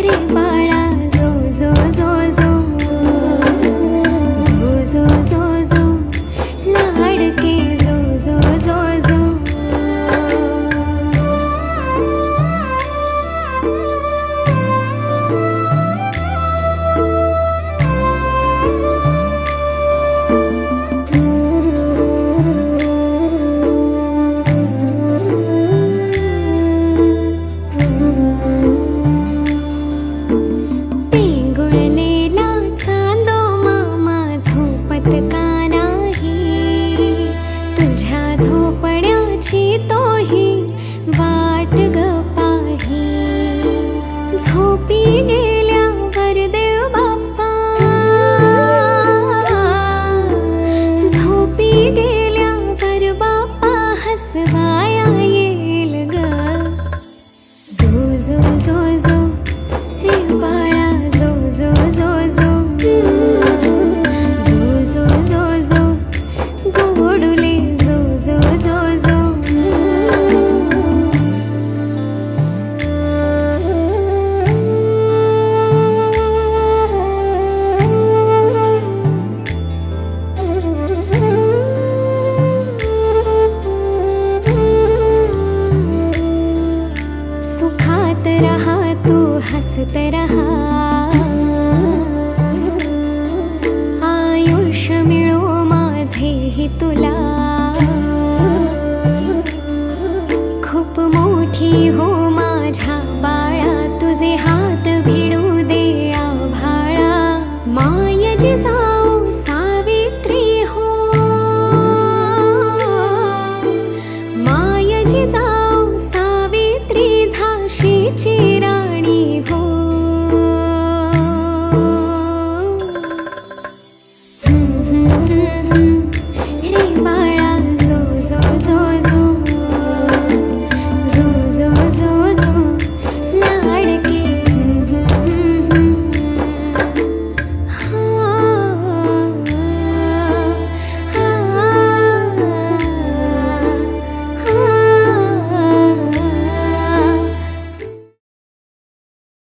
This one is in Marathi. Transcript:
रे बाळा जो जो जो जो जो जो जो जो लाडके जो जो जो जो पेंगुळलेला चांदो मामा झोपत का नाही तुझ्या झोपण्याची तोही वाट ग पाही झोपी गेल्यावर देव बाप्पा झोपी गेल्यावर बाप्पा हसवाया येईल ग जो जो जो जो रे बाळा जो जो जो जो जो जो जो जो गोडुले जो जो जो जो सुखात रहा तू हसत रहा आयुष्य मिळो माझेही तुला खूप मोठी हो